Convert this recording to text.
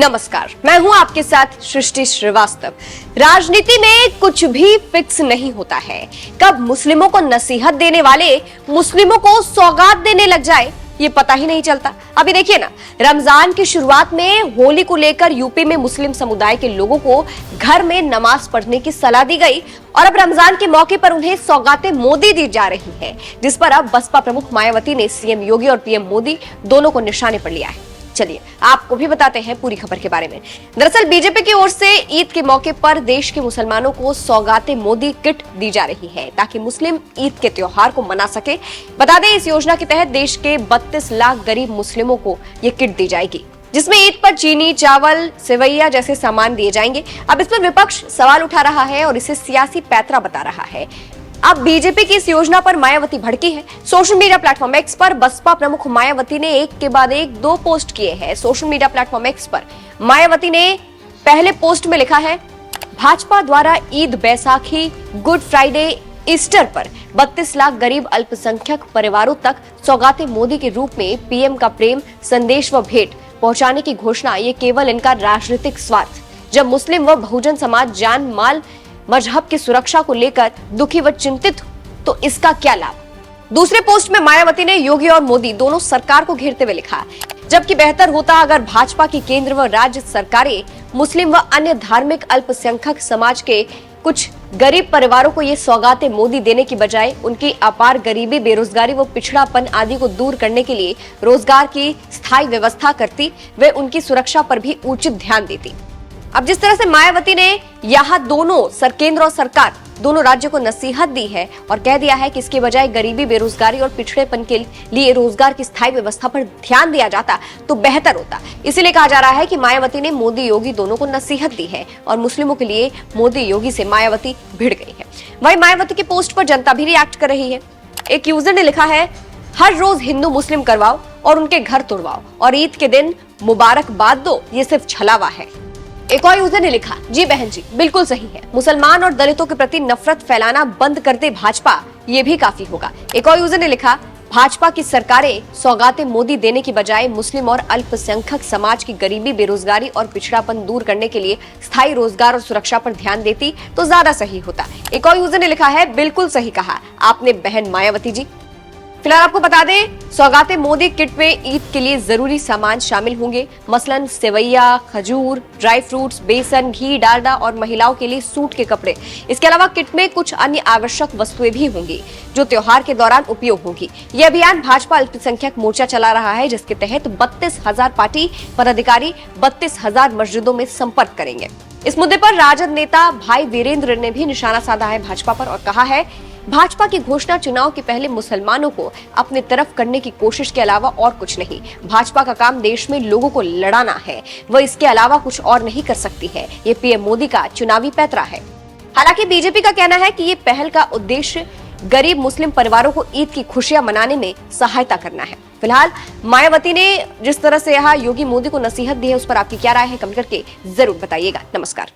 नमस्कार, मैं हूं आपके साथ सृष्टि श्रीवास्तव। राजनीति में कुछ भी फिक्स नहीं होता है। कब मुस्लिमों को नसीहत देने वाले मुस्लिमों को सौगात देने लग जाए ये पता ही नहीं चलता। अभी देखिए ना, रमजान की शुरुआत में होली को लेकर यूपी में मुस्लिम समुदाय के लोगों को घर में नमाज पढ़ने की सलाह दी गई और अब रमजान के मौके पर उन्हें सौगातें मोदी दी जा रही हैं, जिस पर अब बसपा प्रमुख मायावती ने सीएम योगी और पीएम मोदी दोनों को निशाने पर लिया है। चलिए आपको भी बताते हैं पूरी खबर के बारे में। दरअसल बीजेपी की ओर से ईद के मौके पर देश के मुसलमानों को सौगाते मोदी किट दी जा रही है ताकि मुस्लिम ईद के त्योहार को मना सके। बता दें, इस योजना के तहत देश के 32 लाख गरीब मुस्लिमों को ये किट दी जाएगी, जिसमें ईद पर चीनी, चावल, सेवैया जैसे सामान दिए जाएंगे। अब इस पर विपक्ष सवाल उठा रहा है और इसे सियासी पैंतरा बता रहा है। अब बीजेपी की इस योजना पर मायावती भड़की है। सोशल मीडिया प्लेटफॉर्म एक्स पर बसपा प्रमुख मायावती ने एक के बाद एक दो पोस्ट किए हैं। सोशल मीडिया प्लेटफॉर्म एक्स पर मायावती ने पहले पोस्ट में लिखा है, भाजपा द्वारा Eid, Baisakhi, good Friday, Easter पर 32 लाख गरीब अल्पसंख्यक परिवारों तक सौगातें मोदी के रूप में पीएम का प्रेम संदेश व भेंट पहुंचाने की घोषणा। ये केवल इनका राजनीतिक स्वार्थ। जब मुस्लिम व बहुजन समाज जान माल मजहब की सुरक्षा को लेकर दुखी व चिंतित तो इसका क्या लाभ। दूसरे पोस्ट में मायावती ने योगी और मोदी दोनों सरकार को घेरते हुए लिखा, जबकि बेहतर होता अगर भाजपा की केंद्र व राज्य सरकारें मुस्लिम व अन्य धार्मिक अल्पसंख्यक समाज के कुछ गरीब परिवारों को ये सौगातें मोदी देने की बजाय उनकी अपार गरीबी, बेरोजगारी व पिछड़ापन आदि को दूर करने के लिए रोजगार की स्थायी व्यवस्था करती व उनकी सुरक्षा पर भी उचित ध्यान देती। अब जिस तरह से मायावती ने यहाँ दोनों केंद्र और सरकार दोनों राज्यों को नसीहत दी है और कह दिया है कि इसके बजाय गरीबी, बेरोजगारी और पिछड़ेपन के लिए रोजगार की स्थायी व्यवस्था पर ध्यान दिया जाता तो बेहतर होता। इसीलिए कहा जा रहा है कि मायावती ने मोदी योगी दोनों को नसीहत दी है और मुस्लिमों के लिए मोदी योगी से मायावती भिड़ गई है। वहीं मायावती की पोस्ट पर जनता भी रिएक्ट कर रही है। एक यूजर ने लिखा है, हर रोज हिंदू मुस्लिम करवाओ और उनके घर तोड़वाओ और ईद के दिन मुबारकबाद दो, ये सिर्फ छलावा है। एक और यूजर ने लिखा, जी बहन जी, बिल्कुल सही है। मुसलमान और दलितों के प्रति नफरत फैलाना बंद कर दे भाजपा, ये भी काफी होगा। एक और यूजर ने लिखा, भाजपा की सरकारें सौगातें मोदी देने की बजाय मुस्लिम और अल्पसंख्यक समाज की गरीबी, बेरोजगारी और पिछड़ापन दूर करने के लिए स्थायी रोजगार और सुरक्षा पर ध्यान देती तो ज्यादा सही होता। एक और यूजर ने लिखा है, बिल्कुल सही कहा आपने बहन मायावती जी। फिलहाल आपको बता दें, सौगातें मोदी किट में ईद के लिए जरूरी सामान शामिल होंगे, मसलन सेवैया, खजूर, ड्राई फ्रूट्स, बेसन, घी, डालडा और महिलाओं के लिए सूट के कपड़े। इसके अलावा किट में कुछ अन्य आवश्यक वस्तुएं भी होंगी जो त्योहार के दौरान उपयोग होगी। यह अभियान भाजपा अल्पसंख्यक मोर्चा चला रहा है, जिसके तहत 32,000 पार्टी पदाधिकारी 32,000 मस्जिदों में संपर्क करेंगे। इस मुद्दे पर राजद नेता भाई वीरेंद्र ने भी निशाना साधा है भाजपा पर और कहा है, भाजपा की घोषणा चुनाव के पहले मुसलमानों को अपने तरफ करने की कोशिश के अलावा और कुछ नहीं। भाजपा का काम देश में लोगों को लड़ाना है, वह इसके अलावा कुछ और नहीं कर सकती है। ये पीएम मोदी का चुनावी पैंतरा है। हालांकि बीजेपी का कहना है कि ये पहल का उद्देश्य गरीब मुस्लिम परिवारों को ईद की खुशियां मनाने में सहायता करना है। फिलहाल मायावती ने जिस तरह से यहाँ योगी मोदी को नसीहत दी है, उस पर आपकी क्या राय है, कमेंट करके जरूर बताइएगा। नमस्कार।